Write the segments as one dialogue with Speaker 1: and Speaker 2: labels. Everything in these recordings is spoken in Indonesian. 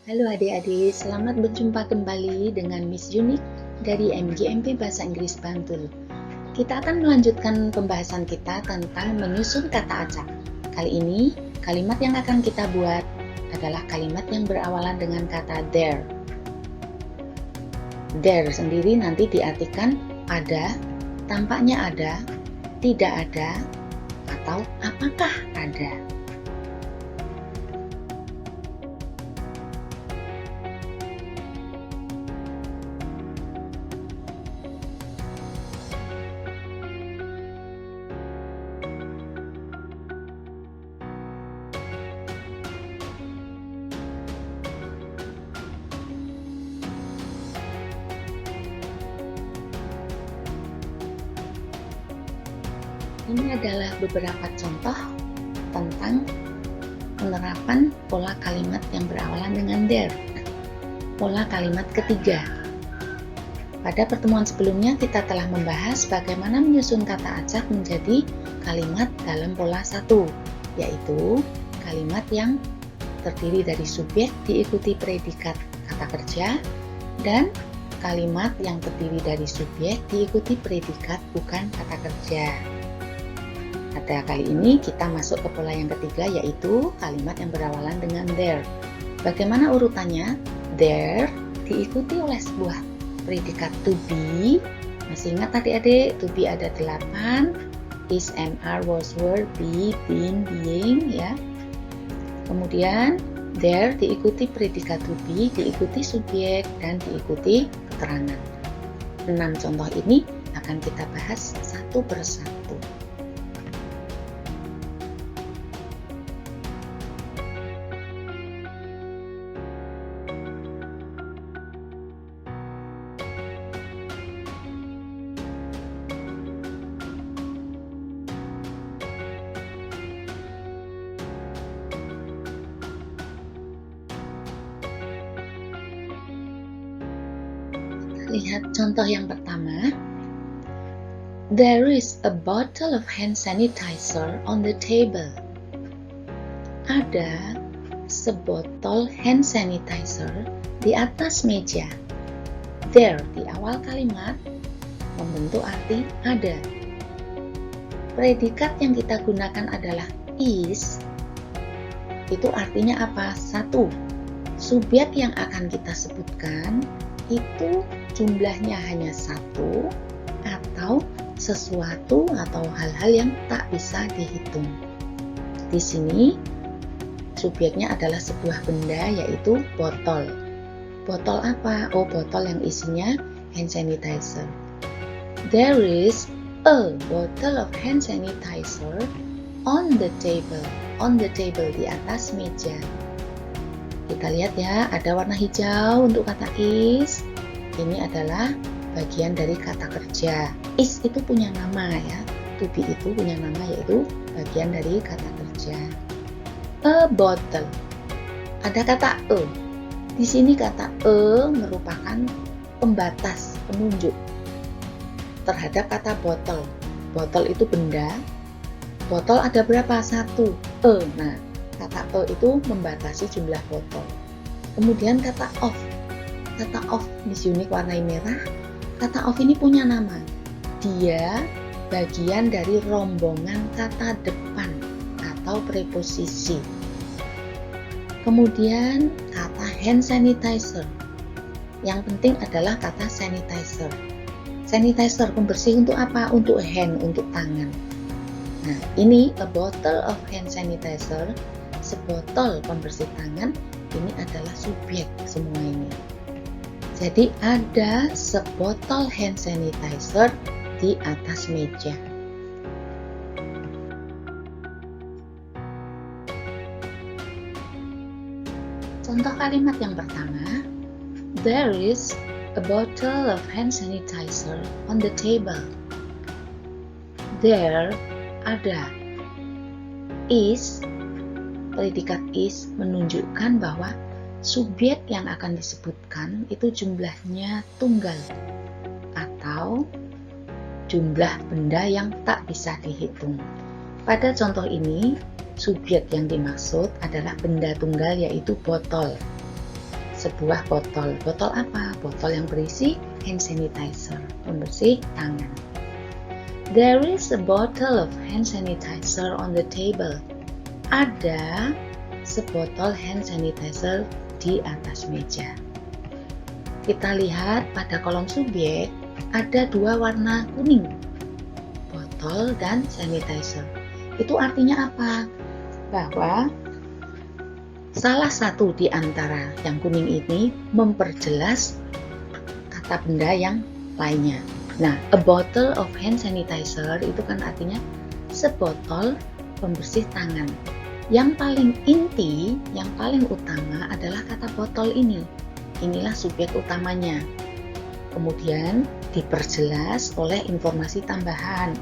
Speaker 1: Halo adik-adik, selamat berjumpa kembali dengan Miss Unik dari MGMP Bahasa Inggris Bantul. Kita akan melanjutkan pembahasan kita tentang menyusun kata acak. Kali ini, kalimat yang akan kita buat adalah kalimat yang berawalan dengan kata there. There sendiri nanti diartikan ada, tampaknya ada, tidak ada, atau apakah ada. Ini adalah beberapa contoh tentang penerapan pola kalimat yang berawalan dengan there. Pola kalimat ketiga. Pada pertemuan sebelumnya kita telah membahas bagaimana menyusun kata acak menjadi kalimat dalam pola 1, yaitu kalimat yang terdiri dari subjek diikuti predikat kata kerja dan kalimat yang terdiri dari subjek diikuti predikat bukan kata kerja. Pada kali ini kita masuk ke pola yang ketiga, yaitu kalimat yang berawalan dengan there. Bagaimana urutannya? There diikuti oleh sebuah predikat to be. Masih ingat adik-adik? To be ada 8. Is, am, are, was, were, be, been, being, ya. Kemudian there diikuti predikat to be, diikuti subjek, dan diikuti keterangan. 6 contoh ini akan kita bahas satu persatu. Lihat contoh yang pertama. There is a bottle of hand sanitizer on the table. Ada sebotol hand sanitizer di atas meja. There di awal kalimat membentuk arti ada. Predikat yang kita gunakan adalah is. Itu artinya apa? 1. Subjek yang akan kita sebutkan itu jumlahnya hanya 1 atau sesuatu atau hal-hal yang tak bisa dihitung. Di sini subjeknya adalah sebuah benda, yaitu botol. Botol apa? Oh, botol yang isinya hand sanitizer. There is a bottle of hand sanitizer on the table. On the table, di atas meja. Kita lihat ya, ada warna hijau untuk kata is. Ini adalah bagian dari kata kerja. Is itu punya nama ya. To be itu punya nama, yaitu bagian dari kata kerja. A bottle. Ada kata e. Di sini kata e merupakan pembatas, penunjuk terhadap kata botol. Botol itu benda. Botol ada berapa? 1. E. Nah, kata e itu membatasi jumlah botol. Kemudian kata of. Kata of, Miss Unik warnai merah. Kata of ini punya nama. Dia bagian dari rombongan kata depan atau preposisi. Kemudian kata hand sanitizer. Yang penting adalah kata sanitizer. Sanitizer pembersih untuk apa? Untuk hand, untuk tangan. Nah, ini a bottle of hand sanitizer, sebotol pembersih tangan, ini adalah subjek semua ini. Jadi ada sebotol hand sanitizer di atas meja. Contoh kalimat yang pertama. There is a bottle of hand sanitizer on the table. There ada. Is, predikat is menunjukkan bahwa subjek yang akan disebutkan itu jumlahnya tunggal atau jumlah benda yang tak bisa dihitung. Pada contoh ini, subjek yang dimaksud adalah benda tunggal, yaitu botol. sebuah botol. Botol apa? Botol yang berisi hand sanitizer, pembersih tangan. There is a bottle of hand sanitizer on the table. Ada sebotol hand sanitizer di atas meja. Kita lihat pada kolom subjek ada dua warna kuning, botol dan sanitizer. Itu artinya apa? Bahwa salah satu di antara yang kuning ini memperjelas kata benda yang lainnya. Nah, a bottle of hand sanitizer itu kan artinya sebotol pembersih tangan. Yang paling inti, yang paling utama adalah kata botol ini. Inilah subjek utamanya. Kemudian diperjelas oleh informasi tambahan.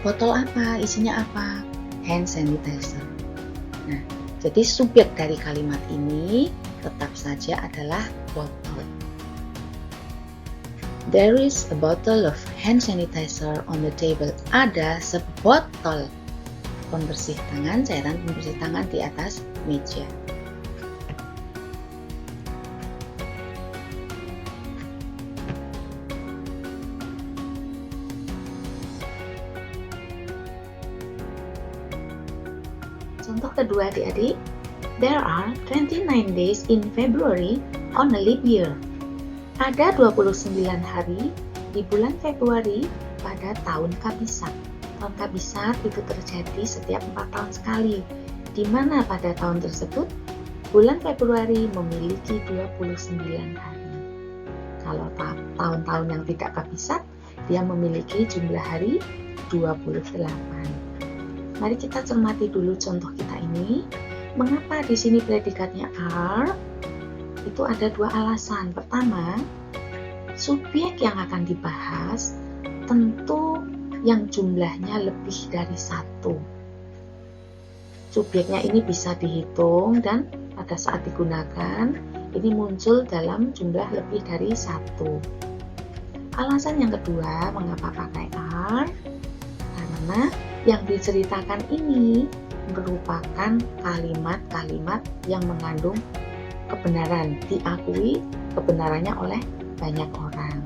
Speaker 1: Botol apa? Isinya apa? Hand sanitizer. Nah, jadi subjek dari kalimat ini tetap saja adalah botol. There is a bottle of hand sanitizer on the table. Ada sebotol pembersih tangan, cairan pembersih tangan di atas meja. Contoh kedua adik-adik, there are 29 days in February on a leap year. Ada 29 hari di bulan Februari pada tahun kabisat. Tahun kabisat itu terjadi setiap 4 tahun sekali, di mana pada tahun tersebut bulan Februari memiliki 29 hari. Kalau tahun-tahun yang tidak kabisat, dia memiliki jumlah hari 28. Mari kita cermati dulu contoh kita ini. Mengapa di sini predikatnya are? Itu ada dua alasan. Pertama, subjek yang akan dibahas tentu yang jumlahnya lebih dari satu. Subjeknya ini bisa dihitung dan pada saat digunakan ini muncul dalam jumlah lebih dari satu. Alasan yang kedua, mengapa pakai are? Karena yang diceritakan ini merupakan kalimat-kalimat yang mengandung kebenaran, diakui kebenarannya oleh banyak orang,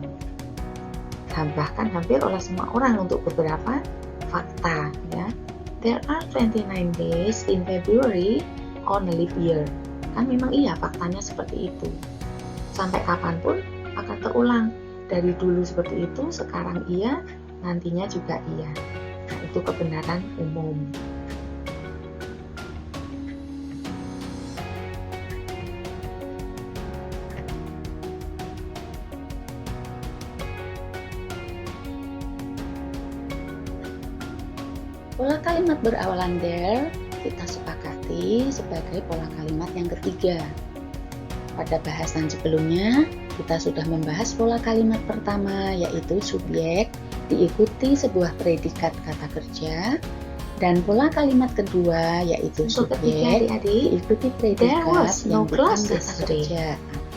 Speaker 1: bahkan hampir oleh semua orang untuk beberapa fakta ya. There are 29 days in February on a leap year. Kan memang iya faktanya seperti itu. Sampai kapanpun akan terulang. Dari dulu seperti itu, sekarang iya, nantinya juga iya. Nah, itu kebenaran umum. Pola kalimat berawalan there kita sepakati sebagai pola kalimat yang ketiga. Pada bahasan sebelumnya, kita sudah membahas pola kalimat pertama, yaitu subjek diikuti sebuah predikat kata kerja, dan pola kalimat kedua, yaitu subjek diikuti predikat yang bukan kata kerja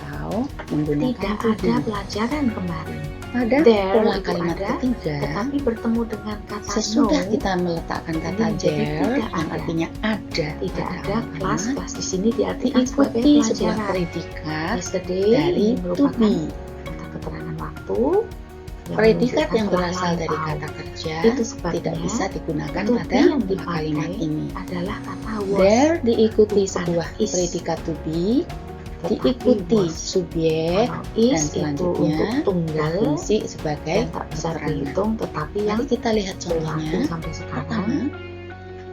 Speaker 1: atau menggunakan
Speaker 2: tidak ada pelajaran kemarin.
Speaker 1: Pada pola kalimat ketiga,
Speaker 2: tetapi bertemu dengan kata
Speaker 1: sesudah
Speaker 2: no,
Speaker 1: kita meletakkan kata there yang artinya ada,
Speaker 2: tidak ada kelas di sini diartikan sebagai
Speaker 1: diikuti sebuah
Speaker 2: pelajaran.
Speaker 1: predikat
Speaker 2: Yesterday
Speaker 1: dari to
Speaker 2: merupakan
Speaker 1: be.
Speaker 2: kata keterangan waktu.
Speaker 1: Predikat yang
Speaker 2: menunjukkan
Speaker 1: berasal
Speaker 2: telah
Speaker 1: dari
Speaker 2: lampau.
Speaker 1: kata kerja
Speaker 2: Itu sebabnya
Speaker 1: tidak bisa digunakan
Speaker 2: to
Speaker 1: pada
Speaker 2: be yang
Speaker 1: pola kalimat
Speaker 2: dipakai
Speaker 1: ini.
Speaker 2: adalah kata was.
Speaker 1: There diikuti
Speaker 2: bukan
Speaker 1: sebuah
Speaker 2: is.
Speaker 1: predikat to be,
Speaker 2: Tetapi
Speaker 1: diikuti
Speaker 2: was.
Speaker 1: subjek,
Speaker 2: Kalau
Speaker 1: dan
Speaker 2: is itu
Speaker 1: selanjutnya
Speaker 2: untuk tunggal
Speaker 1: berfungsi sebagai
Speaker 2: dan tak bisa
Speaker 1: keterangan.
Speaker 2: dihitung, tetapi yang
Speaker 1: Mari kita lihat
Speaker 2: berlaku
Speaker 1: contohnya.
Speaker 2: sampai sekarang.
Speaker 1: Pertama,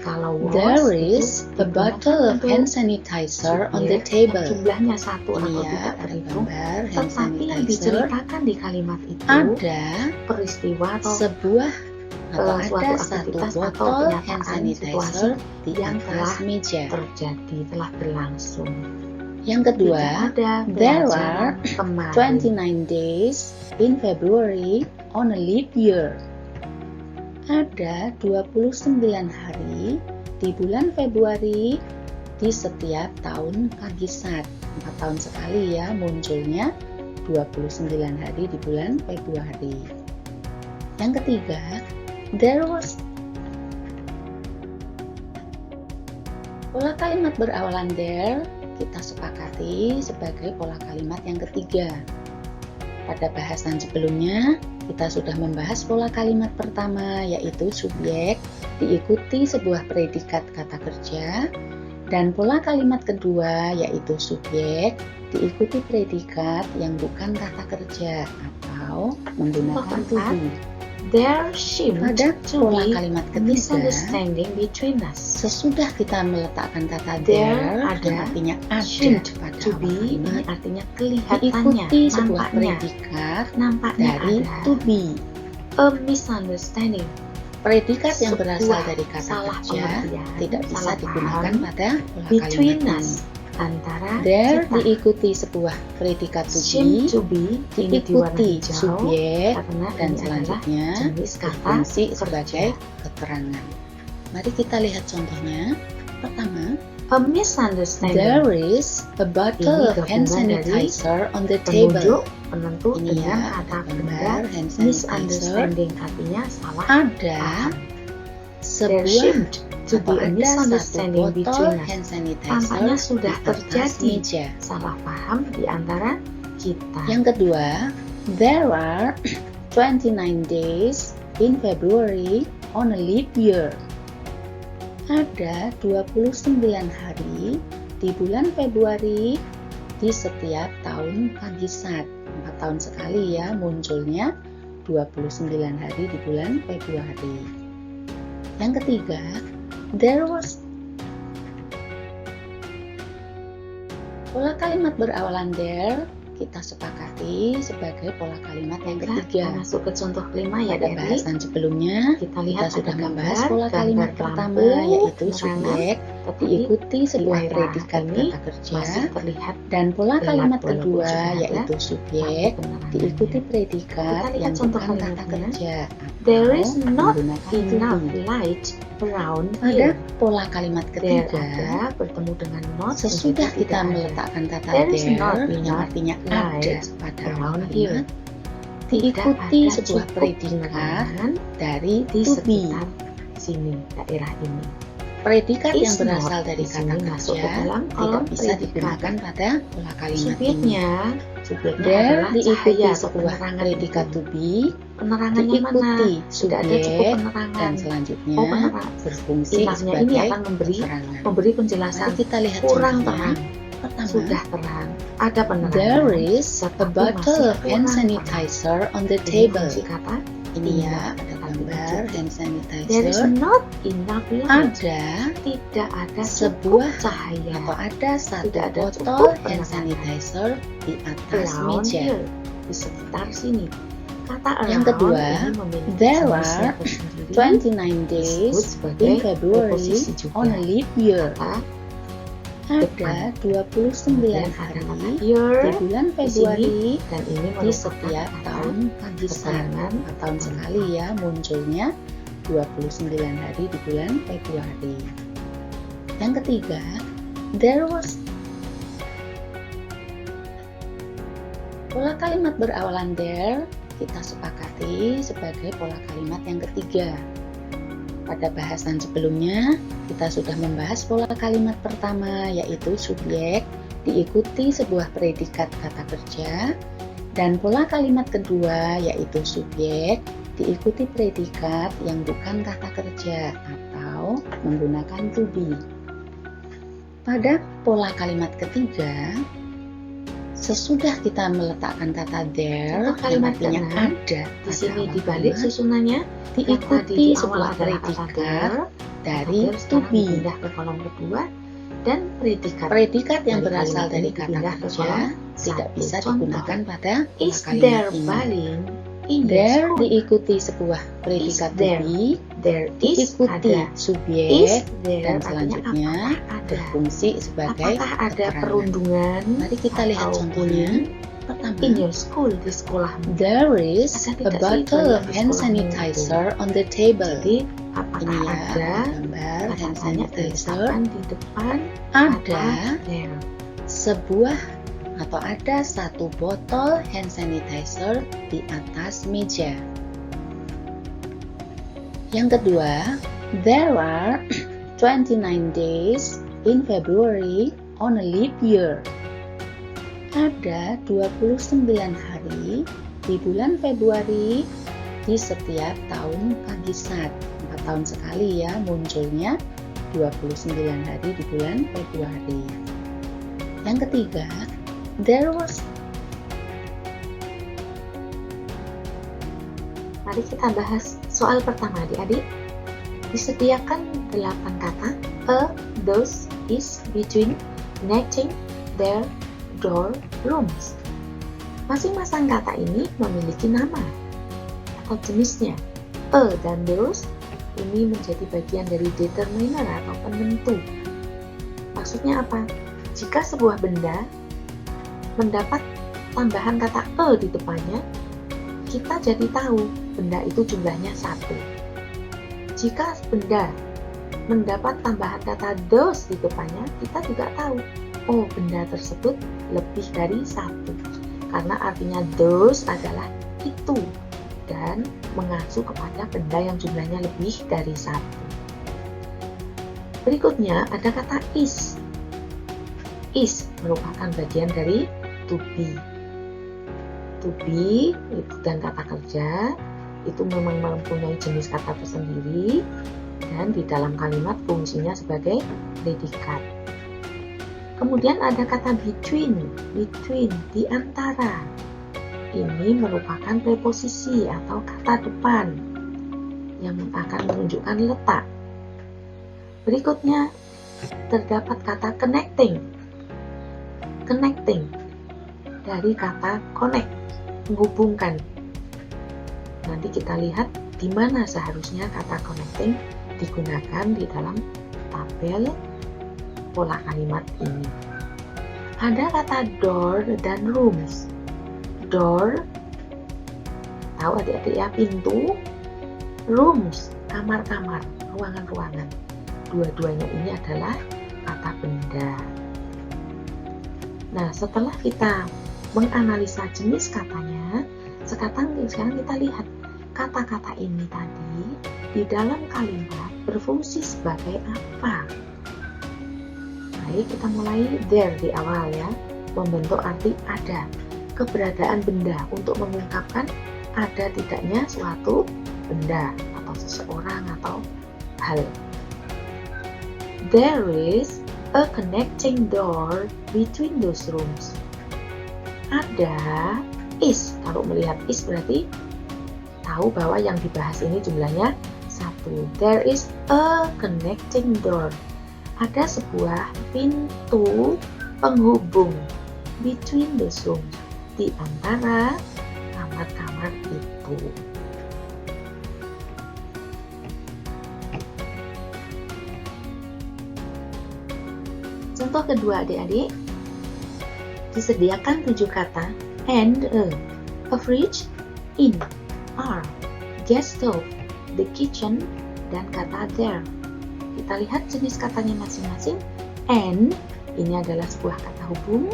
Speaker 2: Kalau was
Speaker 1: there
Speaker 2: itu
Speaker 1: is a bottle of
Speaker 2: untuk
Speaker 1: hand sanitizer on the
Speaker 2: subjek
Speaker 1: table.
Speaker 2: yang jumlahnya satu
Speaker 1: Ini
Speaker 2: atau
Speaker 1: ya,
Speaker 2: tidak
Speaker 1: ada
Speaker 2: terhitung,
Speaker 1: gambar hand
Speaker 2: tetapi yang
Speaker 1: sanitizer.
Speaker 2: diceritakan di kalimat itu
Speaker 1: Ada
Speaker 2: peristiwa atau
Speaker 1: sebuah atau
Speaker 2: suatu
Speaker 1: ada satu
Speaker 2: aktivitas atau
Speaker 1: botol hand
Speaker 2: kenyataan
Speaker 1: sanitizer di
Speaker 2: yang
Speaker 1: atas
Speaker 2: telah
Speaker 1: meja.
Speaker 2: terjadi, telah berlangsung.
Speaker 1: Yang kedua,
Speaker 2: Tidak ada
Speaker 1: there
Speaker 2: pelajaran
Speaker 1: are
Speaker 2: kemarin.
Speaker 1: 29 days in February on a leap year. Ada 29 hari di bulan Februari di setiap tahun kabisat. 4 tahun sekali ya munculnya 29 hari di bulan Februari. Yang ketiga, there was. Pola kalimat berawalan there kita sepakati sebagai pola kalimat yang ketiga. Pada bahasan sebelumnya, kita sudah membahas pola kalimat pertama, yaitu subjek diikuti sebuah predikat kata kerja, dan pola kalimat kedua, yaitu subjek diikuti predikat yang bukan kata kerja atau menggunakan to be.
Speaker 2: There seemed
Speaker 1: Pada
Speaker 2: to
Speaker 1: pola
Speaker 2: be
Speaker 1: kalimat ketiga,
Speaker 2: misunderstanding between us.
Speaker 1: sesudah kita meletakkan kata
Speaker 2: There
Speaker 1: there,
Speaker 2: ada,
Speaker 1: yang artinya ada
Speaker 2: seemed
Speaker 1: pada
Speaker 2: to
Speaker 1: awal
Speaker 2: be ini
Speaker 1: kalimat,
Speaker 2: artinya kelihatannya,
Speaker 1: diikuti sebuah
Speaker 2: nampaknya,
Speaker 1: predikat
Speaker 2: nampaknya
Speaker 1: dari
Speaker 2: ada
Speaker 1: to be.
Speaker 2: a misunderstanding.
Speaker 1: Predikat yang
Speaker 2: Sebuah
Speaker 1: berasal dari kata
Speaker 2: salah
Speaker 1: kerja
Speaker 2: pengertian,
Speaker 1: tidak bisa
Speaker 2: salah
Speaker 1: digunakan
Speaker 2: paham
Speaker 1: pada pola
Speaker 2: between
Speaker 1: kalimat
Speaker 2: us,
Speaker 1: ini.
Speaker 2: antara
Speaker 1: There
Speaker 2: kita.
Speaker 1: diikuti sebuah predikat to
Speaker 2: Seem
Speaker 1: be,
Speaker 2: to be ini diwarna
Speaker 1: diikuti
Speaker 2: hijau
Speaker 1: subjek,
Speaker 2: karena
Speaker 1: dan
Speaker 2: ini adalah
Speaker 1: selanjutnya
Speaker 2: jenis kata
Speaker 1: berfungsi
Speaker 2: kerja.
Speaker 1: sebagai keterangan. Mari kita lihat contohnya. Pertama,
Speaker 2: A misunderstanding.
Speaker 1: there is a bottle
Speaker 2: Ini
Speaker 1: of hand
Speaker 2: gabungan dari
Speaker 1: sanitizer on the
Speaker 2: Penunjuk,
Speaker 1: table.
Speaker 2: penentu
Speaker 1: Ini
Speaker 2: dengan
Speaker 1: ya,
Speaker 2: kata
Speaker 1: ada
Speaker 2: benda.
Speaker 1: gambar hand sanitizer.
Speaker 2: Misunderstanding artinya salah
Speaker 1: Ada
Speaker 2: paham. There
Speaker 1: sebuah
Speaker 2: seemed to
Speaker 1: atau
Speaker 2: be a
Speaker 1: ada satu
Speaker 2: misunderstanding
Speaker 1: botol
Speaker 2: between us.
Speaker 1: hand sanitizer
Speaker 2: Tampaknya sudah
Speaker 1: di atas
Speaker 2: terjadi
Speaker 1: meja.
Speaker 2: salah paham di antara kita.
Speaker 1: Yang kedua, there are 29 days in February on a leap year. Ada 29 hari di bulan Februari di setiap tahun kabisat. 4 tahun sekali ya munculnya 29 hari di bulan Februari. Yang ketiga, there was. Pola kalimat berawalan there kita sepakati sebagai pola kalimat yang
Speaker 2: Kita
Speaker 1: ketiga.
Speaker 2: masuk ke contoh kelima ya,
Speaker 1: Pada
Speaker 2: Dewi.
Speaker 1: bahasan sebelumnya,
Speaker 2: Kita
Speaker 1: kita
Speaker 2: lihat
Speaker 1: sudah
Speaker 2: ada
Speaker 1: membahas
Speaker 2: gambar,
Speaker 1: pola kalimat
Speaker 2: gambar
Speaker 1: pertama,
Speaker 2: lampu,
Speaker 1: yaitu
Speaker 2: penerangan,
Speaker 1: subjek
Speaker 2: tetapi
Speaker 1: diikuti sebuah
Speaker 2: daerah
Speaker 1: predikat
Speaker 2: ini
Speaker 1: kata kerja,
Speaker 2: masih terlihat
Speaker 1: dan pola
Speaker 2: gelap
Speaker 1: kalimat
Speaker 2: walaupun
Speaker 1: kedua,
Speaker 2: sudah ada
Speaker 1: yaitu subjek
Speaker 2: lampu penerangannya.
Speaker 1: diikuti predikat
Speaker 2: Kita lihat
Speaker 1: yang
Speaker 2: contoh
Speaker 1: bukan kata
Speaker 2: kalimatnya.
Speaker 1: kerja
Speaker 2: There
Speaker 1: atau
Speaker 2: is not
Speaker 1: menggunakan to
Speaker 2: enough
Speaker 1: be.
Speaker 2: light around
Speaker 1: Pada
Speaker 2: here.
Speaker 1: pola kalimat
Speaker 2: There
Speaker 1: ketiga,
Speaker 2: ada bertemu dengan not
Speaker 1: sesudah
Speaker 2: menjadi
Speaker 1: kita
Speaker 2: tidak ada.
Speaker 1: meletakkan kata
Speaker 2: There is not
Speaker 1: there, yang
Speaker 2: enough
Speaker 1: artinya ada
Speaker 2: light
Speaker 1: pada awal
Speaker 2: around here.
Speaker 1: kalimat,
Speaker 2: Tidak
Speaker 1: diikuti
Speaker 2: ada
Speaker 1: sebuah
Speaker 2: cukup
Speaker 1: predikat
Speaker 2: penerangan
Speaker 1: dari
Speaker 2: di
Speaker 1: to be.
Speaker 2: sekitar sini, daerah ini.
Speaker 1: Predikat yang
Speaker 2: Is
Speaker 1: berasal
Speaker 2: not
Speaker 1: dari
Speaker 2: di
Speaker 1: kata
Speaker 2: sini masuk ke
Speaker 1: kerja
Speaker 2: dalam
Speaker 1: tidak
Speaker 2: kolom
Speaker 1: bisa
Speaker 2: predikat.
Speaker 1: digunakan pada pola kalimat ini.
Speaker 2: Subjeknya
Speaker 1: There
Speaker 2: adalah
Speaker 1: diikuti
Speaker 2: cahaya atau
Speaker 1: sebuah
Speaker 2: penerangan
Speaker 1: predikat
Speaker 2: itu.
Speaker 1: to be,
Speaker 2: Penerangannya mana?
Speaker 1: diikuti
Speaker 2: Tidak ada cukup
Speaker 1: subjek,
Speaker 2: penerangan.
Speaker 1: dan selanjutnya
Speaker 2: Oh, penerang.
Speaker 1: berfungsi
Speaker 2: Inangnya ini
Speaker 1: sebagai
Speaker 2: akan
Speaker 1: keterangan.
Speaker 2: memberi penjelasan.
Speaker 1: Mari kita lihat
Speaker 2: Kurang
Speaker 1: contohnya.
Speaker 2: terang.
Speaker 1: Pertama,
Speaker 2: Sudah terang. Ada penerangan.
Speaker 1: there is a
Speaker 2: tetapi
Speaker 1: bottle
Speaker 2: masih
Speaker 1: of hand
Speaker 2: kurang
Speaker 1: sanitizer on the
Speaker 2: terang. Ini
Speaker 1: table.
Speaker 2: fungsi kata.
Speaker 1: Ini ya,
Speaker 2: Tidak,
Speaker 1: ada
Speaker 2: tapi
Speaker 1: gambar
Speaker 2: cukup.
Speaker 1: hand
Speaker 2: There is
Speaker 1: sanitizer.
Speaker 2: not enough light.
Speaker 1: Ada
Speaker 2: Tidak ada
Speaker 1: sebuah
Speaker 2: cukup cahaya.
Speaker 1: atau ada satu
Speaker 2: Tidak ada
Speaker 1: botol
Speaker 2: cukup
Speaker 1: hand
Speaker 2: penerangan.
Speaker 1: sanitizer di atas
Speaker 2: Around
Speaker 1: meja.
Speaker 2: here, di sekitar sini. Kata around
Speaker 1: Yang kedua,
Speaker 2: ini memiliki
Speaker 1: there
Speaker 2: jenisnya
Speaker 1: are
Speaker 2: tersendiri.
Speaker 1: 29
Speaker 2: Disebut
Speaker 1: days
Speaker 2: sebagai
Speaker 1: in February
Speaker 2: preposisi juga.
Speaker 1: on a leap year.
Speaker 2: Kata
Speaker 1: Ada 29
Speaker 2: kemudian ada kata
Speaker 1: hari
Speaker 2: here
Speaker 1: di bulan
Speaker 2: di sini,
Speaker 1: Februari
Speaker 2: dan ini
Speaker 1: di
Speaker 2: merupakan
Speaker 1: setiap
Speaker 2: kata
Speaker 1: tahun kabisat.
Speaker 2: keterangan
Speaker 1: 4 tahun sekali ya munculnya 29 hari di bulan Februari. Yang ketiga, there was. Pola kalimat berawalan there kita sepakati sebagai pola kalimat yang ketiga. Pada bahasan sebelumnya, kita sudah membahas pola kalimat pertama, yaitu subjek diikuti sebuah predikat kata kerja, dan pola kalimat kedua, yaitu subjek diikuti predikat yang bukan kata kerja atau menggunakan to be. Pada pola kalimat ketiga, sesudah kita meletakkan kata there,
Speaker 2: Contoh kalimat
Speaker 1: yang artinya
Speaker 2: keenam,
Speaker 1: ada
Speaker 2: di sini
Speaker 1: pada
Speaker 2: di
Speaker 1: awal
Speaker 2: balik
Speaker 1: kalimat,
Speaker 2: susunannya
Speaker 1: diikuti sebuah
Speaker 2: predikat
Speaker 1: predikat dari to
Speaker 2: sekarang
Speaker 1: be.
Speaker 2: dipindah ke kolom kedua dan predikat
Speaker 1: Predikat yang
Speaker 2: dari
Speaker 1: berasal
Speaker 2: kalimat
Speaker 1: dari
Speaker 2: ini
Speaker 1: kata
Speaker 2: dipindah ke
Speaker 1: kerja
Speaker 2: kolom
Speaker 1: tidak
Speaker 2: satu.
Speaker 1: bisa
Speaker 2: Contoh,
Speaker 1: digunakan pada pola
Speaker 2: is
Speaker 1: kalimat
Speaker 2: there
Speaker 1: ini.
Speaker 2: balling in your
Speaker 1: There
Speaker 2: school?
Speaker 1: diikuti sebuah predikat to
Speaker 2: there?
Speaker 1: be,
Speaker 2: There is
Speaker 1: diikuti
Speaker 2: ada.
Speaker 1: subjek,
Speaker 2: Is there
Speaker 1: dan
Speaker 2: artinya
Speaker 1: selanjutnya
Speaker 2: apakah ada?
Speaker 1: berfungsi sebagai
Speaker 2: Apakah ada
Speaker 1: keterangan.
Speaker 2: perundungan?
Speaker 1: Mari kita lihat
Speaker 2: atau
Speaker 1: contohnya.
Speaker 2: bullying
Speaker 1: Pertama,
Speaker 2: in your school, di sekolahmu.
Speaker 1: there is
Speaker 2: Ada
Speaker 1: a
Speaker 2: tidak sih
Speaker 1: bottle
Speaker 2: bullying
Speaker 1: of
Speaker 2: di
Speaker 1: hand
Speaker 2: sekolahmu
Speaker 1: sanitizer on the table.
Speaker 2: Jadi apakah
Speaker 1: Ini ya,
Speaker 2: ada
Speaker 1: gambar hand
Speaker 2: kata-katanya
Speaker 1: sanitizer.
Speaker 2: diletakkan di depan
Speaker 1: Ada
Speaker 2: kata there?
Speaker 1: sebuah atau ada satu botol hand sanitizer di atas meja. Yang kedua, there are 29 days in February on a leap year. Ada 29 hari di bulan Februari di setiap tahun Pagisat. 4 tahun sekali ya munculnya 29 hari di bulan Februari. Yang ketiga,
Speaker 2: Mari kita bahas soal pertama adik-adik. Disediakan 8 kata a, those, is, between, connecting, there, door, rooms. Masing-masing kata ini memiliki nama atau jenisnya. A dan those ini menjadi bagian dari determiner atau penentu. Maksudnya apa? Jika sebuah benda mendapat tambahan kata a di depannya, kita jadi tahu benda itu jumlahnya 1. Jika benda mendapat tambahan kata those di depannya, kita juga tahu, oh benda tersebut lebih dari 1. Karena artinya those adalah itu dan mengacu kepada benda yang jumlahnya lebih dari 1. Berikutnya ada kata is. Is merupakan bagian dari to be. To be itu dan kata kerja itu memang mempunyai jenis kata tersendiri dan di dalam kalimat fungsinya sebagai predikat. Kemudian ada kata between, di antara. Ini merupakan preposisi atau kata depan yang akan menunjukkan letak. Berikutnya terdapat kata connecting. Connecting dari kata connect, menghubungkan. Nanti kita lihat di mana seharusnya kata connecting digunakan di dalam tabel pola kalimat ini. Ada kata door dan rooms. Door, tahu adik-adik ya, pintu. Rooms, kamar-kamar, ruangan-ruangan. Dua-duanya ini adalah kata benda. Nah, setelah kita menganalisa jenis katanya, sekarang kita lihat kata-kata ini tadi di dalam kalimat berfungsi sebagai apa. Baik, kita mulai there di awal ya, membentuk arti ada, keberadaan benda untuk mengungkapkan ada tidaknya suatu benda atau seseorang atau hal. There is a connecting door between those rooms. Ada is, kalau melihat is berarti tahu bahwa yang dibahas ini jumlahnya 1. There is a connecting door. Ada sebuah pintu penghubung between those rooms, di antara kamar-kamar itu. Contoh kedua adik-adik, disediakan 7 kata and a fridge, in, are, gas stove, the kitchen, dan kata there. Kita lihat jenis katanya masing-masing. And ini adalah sebuah kata hubung.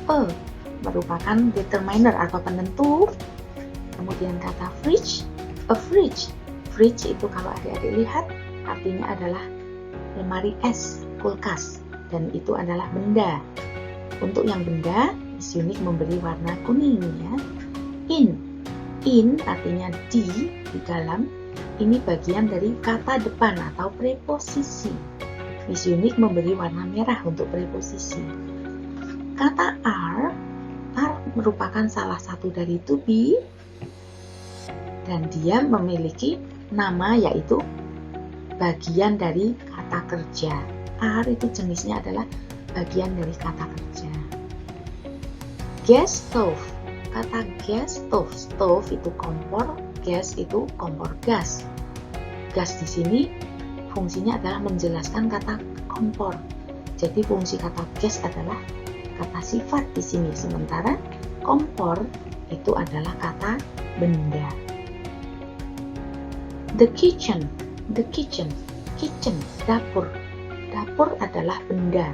Speaker 2: A merupakan determiner atau penentu. Kemudian kata fridge, a fridge. Fridge itu kalau adik-adik lihat artinya adalah lemari es, kulkas, dan itu adalah benda. Untuk yang benda, is unique memberi warna kuning ya. In artinya di dalam. Ini bagian dari kata depan atau preposisi. Is unique memberi warna merah untuk preposisi. Kata are merupakan salah satu dari to be dan dia memiliki nama yaitu bagian dari kata kerja. Are itu jenisnya adalah bagian dari kata kerja. Gas stove. Kata gas stove, stove itu kompor, gas itu kompor gas. Gas di sini fungsinya adalah menjelaskan kata kompor. Jadi fungsi kata gas adalah kata sifat di sini, sementara kompor itu adalah kata benda. The kitchen, kitchen, dapur. Dapur adalah benda.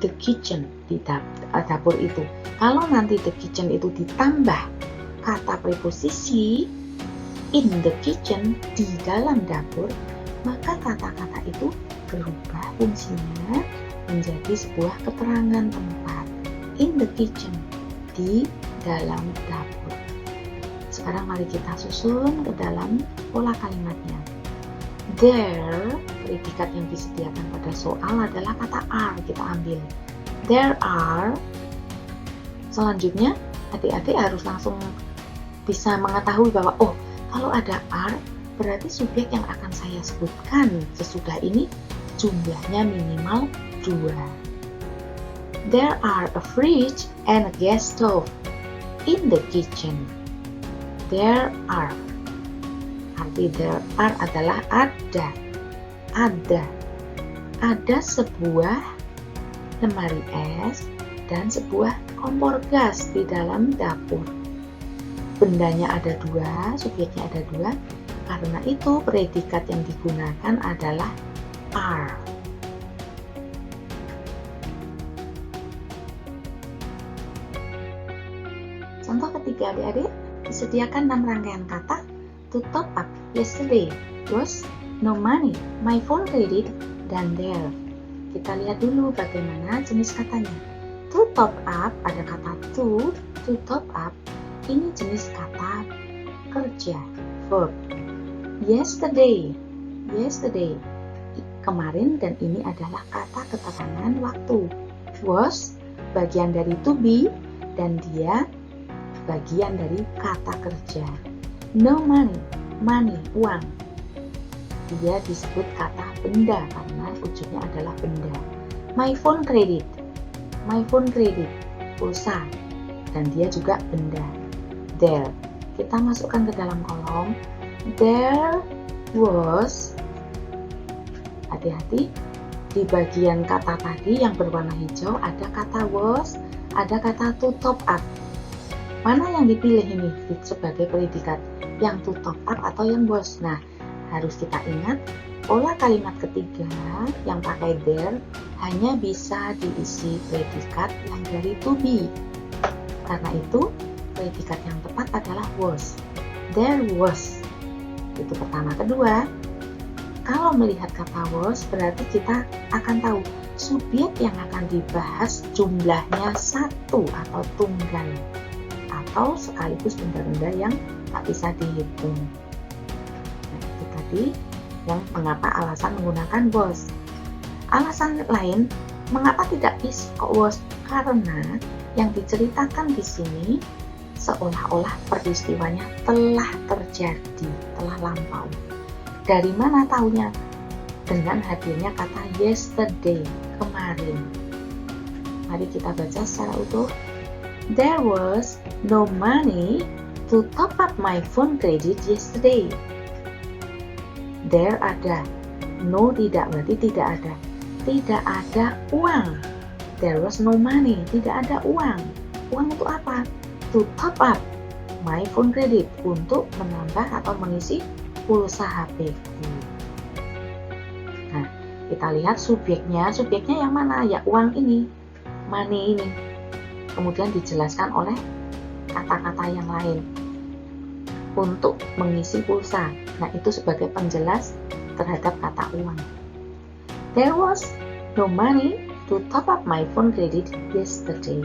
Speaker 2: The kitchen di dapur itu. Kalau nanti the kitchen itu ditambah kata preposisi in the kitchen, di dalam dapur, maka kata-kata itu berubah fungsinya menjadi sebuah keterangan tempat. In the kitchen, di dalam dapur. Sekarang mari kita susun ke dalam pola kalimatnya. There, predikat yang disediakan pada soal adalah kata are, kita ambil. There are. Selanjutnya, adik-adik harus langsung bisa mengetahui bahwa kalau ada are, berarti subjek yang akan saya sebutkan sesudah ini jumlahnya minimal 2. There are a fridge and a gas stove in the kitchen. There are. Arti there are adalah ada. Ada. Ada sebuah lemari es dan sebuah kompor gas di dalam dapur. Bendanya ada 2, subjeknya ada 2. Karena itu predikat yang digunakan adalah are. Contoh ketiga, adik-adik, disediakan 6 rangkaian kata. To top up, yesterday was no money, my phone credit, dan there. Kita lihat dulu bagaimana jenis katanya. To top up, ada kata to top up, ini jenis kata kerja, verb. Yesterday, kemarin, dan ini adalah kata keterangan waktu. Was, bagian dari to be, dan dia bagian dari kata kerja. No money, uang. Dia disebut kata benda karena ujungnya adalah benda. My phone credit, pulsa, dan dia juga benda. There, kita masukkan ke dalam kolom. There was, hati-hati, di bagian kata tadi yang berwarna hijau ada kata was, ada kata to top up. Mana yang dipilih ini sebagai predikat? Yang to top up atau yang was? Nah, harus kita ingat pola kalimat ketiga yang pakai there hanya bisa diisi predikat yang dari to be. Karena itu predikat yang tepat adalah was. There was. Itu pertama. Kedua, kalau melihat kata was berarti kita akan tahu subjek yang akan dibahas jumlahnya 1 atau tunggal, atau sekaligus benda-benda yang tak bisa dihitung. Nah, itu tadi yang mengapa alasan menggunakan was. Alasan lain mengapa tidak bisa was, karena yang diceritakan di sini seolah-olah peristiwanya telah terjadi, telah lampau. Dari mana taunya? Dengan hadirnya kata yesterday, kemarin. Mari kita baca secara utuh. There was no money to top up my phone credit yesterday. There ada. No tidak berarti tidak ada. Tidak ada uang. There was no money. Tidak ada uang. Uang untuk apa? To top up my phone credit. Untuk menambah atau mengisi pulsa HP-ku. Nah, kita lihat subjeknya. Subjeknya yang mana? Ya uang ini. Money ini. Kemudian dijelaskan oleh kata-kata yang lain untuk mengisi pulsa. Nah, itu sebagai penjelas terhadap kata uang. There was no money to top up my phone credit yesterday.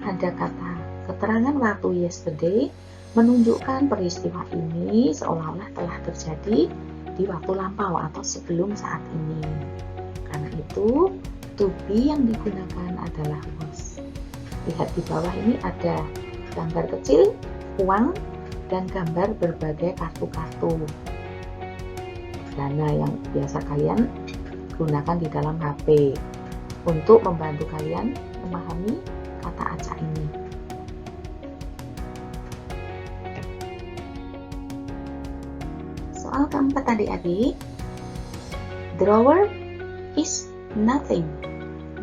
Speaker 2: Ada kata keterangan waktu yesterday menunjukkan peristiwa ini seolah-olah telah terjadi di waktu lampau atau sebelum saat ini. Karena itu, to be yang digunakan adalah was. Lihat di bawah ini ada gambar kecil, uang, dan gambar berbagai kartu-kartu. Dana yang biasa kalian gunakan di dalam HP untuk membantu kalian memahami kata acak ini. Soal keempat adik-adik. Drawer is nothing.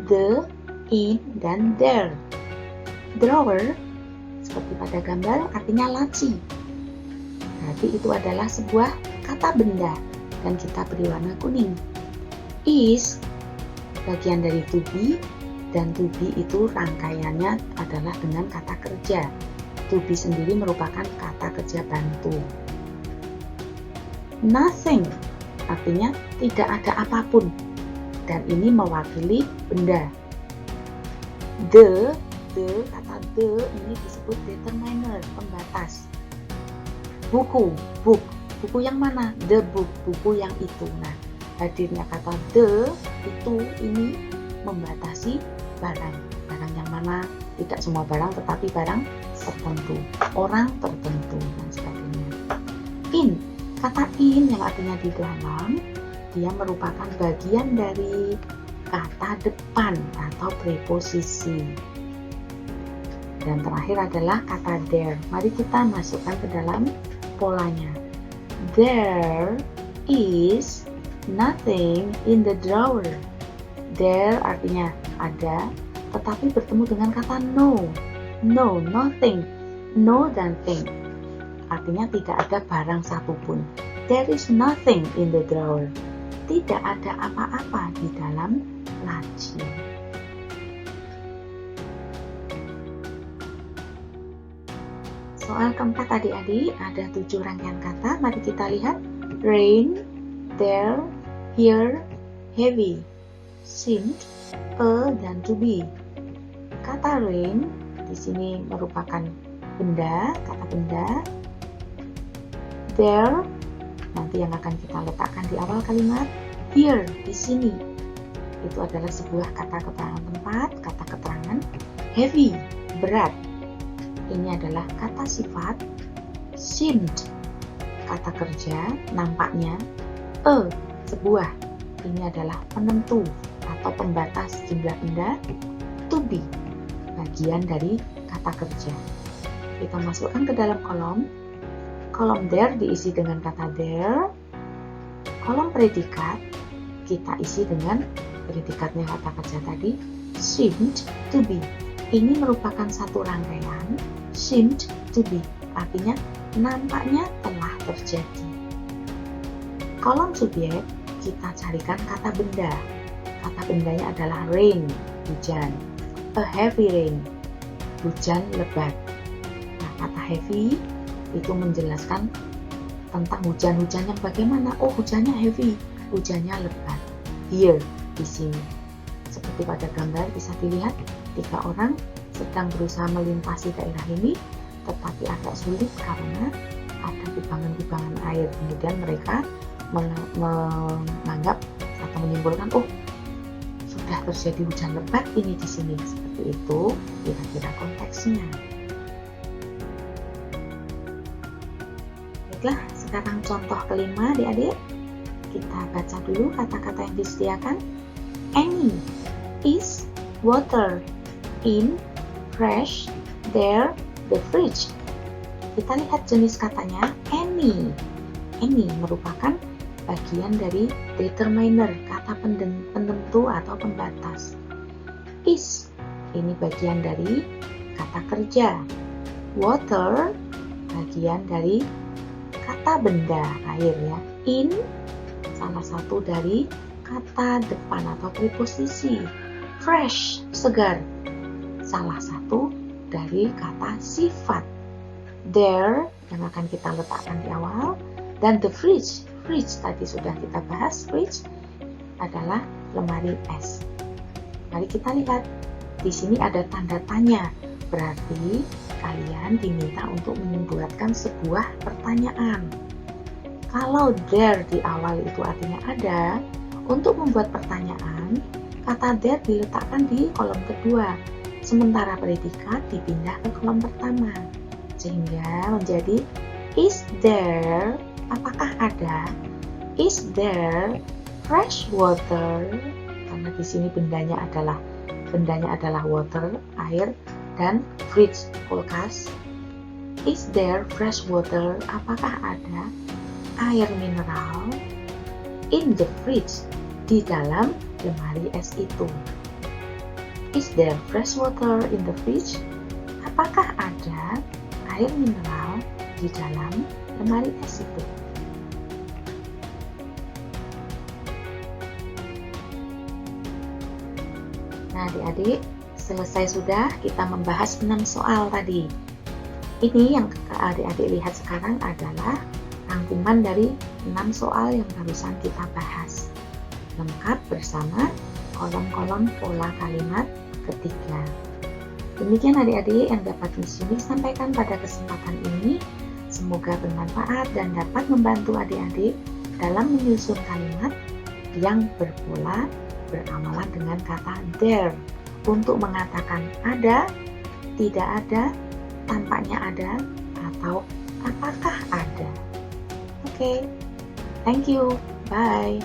Speaker 2: The, in, dan there. Drawer seperti pada gambar artinya laci. Berarti itu adalah sebuah kata benda dan kita beri warna kuning. Is bagian dari to be, dan to be itu rangkaiannya adalah dengan kata kerja. To be sendiri merupakan kata kerja bantu. Nothing artinya tidak ada apapun. dan ini mewakili benda. The, kata the ini disebut determiner, pembatas. Buku, book, buku yang mana? The book, buku yang itu. Nah, hadirnya kata the itu ini membatasi barang. Barang yang mana? Tidak semua barang, tetapi barang tertentu, orang tertentu, dan sebagainya. In, kata in yang artinya di dalam, dia merupakan bagian dari kata depan atau preposisi. Dan terakhir adalah kata there. Mari kita masukkan ke dalam polanya. There is nothing in the drawer. There artinya ada, tetapi bertemu dengan kata no. No, nothing. No dan thing. Artinya tidak ada barang satupun. There is nothing in the drawer. Tidak ada apa-apa di dalam laci. Soal keempat adik-adik, ada 7 rangkaian kata. Mari kita lihat. Rain, there, here, heavy, seemed, dan to be. Kata rain di sini merupakan benda, kata benda. There nanti yang akan kita letakkan di awal kalimat. Here di sini itu adalah sebuah kata keterangan tempat, kata keterangan. Heavy, berat. Ini adalah kata sifat. Seemed, kata kerja, nampaknya. Sebuah. Ini adalah penentu atau pembatas jumlah benda. To be, bagian dari kata kerja. Kita masukkan ke dalam kolom. Kolom there diisi dengan kata there. Kolom predikat kita isi dengan predikatnya kata kerja tadi. Seemed to be. Ini merupakan satu rangkaian. Seemed to be, artinya nampaknya telah terjadi. Kolom subjek kita carikan kata benda. Kata bendanya adalah rain, hujan. A heavy rain, hujan lebat. Nah, kata heavy itu menjelaskan tentang hujan-hujan yang bagaimana. Oh, hujannya heavy, hujannya lebat. Here, di sini. Seperti pada gambar bisa dilihat 3 orang sedang berusaha melintasi daerah ini, tetapi agak sulit karena ada kubangan-kubangan air. Kemudian mereka menganggap atau menyimpulkan, oh, sudah terjadi hujan lebat ini di sini. Seperti itu kira-kira konteksnya. Baiklah, sekarang contoh kelima adik-adik. Kita baca dulu kata-kata yang disediakan. Any, is, water, in, fresh, there, the fridge. Kita lihat jenis katanya. Any. Any merupakan bagian dari determiner, kata penentu atau pembatas. Is, ini bagian dari kata kerja. Water, bagian dari kata benda, air ya. In, salah satu dari kata depan atau preposisi. Fresh, segar, salah satu dari kata sifat. There yang akan kita letakkan di awal, dan the fridge. Fridge tadi sudah kita bahas. Fridge adalah lemari es. Mari kita lihat. Di sini ada tanda tanya. Berarti kalian diminta untuk membuatkan sebuah pertanyaan. Kalau there di awal itu artinya ada, untuk membuat pertanyaan, kata there diletakkan di kolom kedua, sementara predikat dipindah ke kolom pertama, sehingga menjadi is there, apakah ada? Is there fresh water? Karena di sini bendanya adalah water, air, dan fridge, kulkas. Is there fresh water? Apakah ada air mineral in the fridge, di dalam lemari es itu? Is there fresh water in the fridge? Apakah ada air mineral di dalam lemari es itu? Nah, adik-adik, selesai sudah kita membahas 6 soal tadi. Ini yang adik-adik lihat sekarang adalah rangkuman dari 6 soal yang barusan kita bahas. lengkap bersama kolom-kolom pola kalimat ketiga. Demikian adik-adik yang dapat Miss Yuni sampaikan pada kesempatan ini. Semoga bermanfaat dan dapat membantu adik-adik dalam menyusun kalimat yang berpola beramalan dengan kata there untuk mengatakan ada, tidak ada, tampaknya ada, atau apakah ada. Oke, thank you, bye.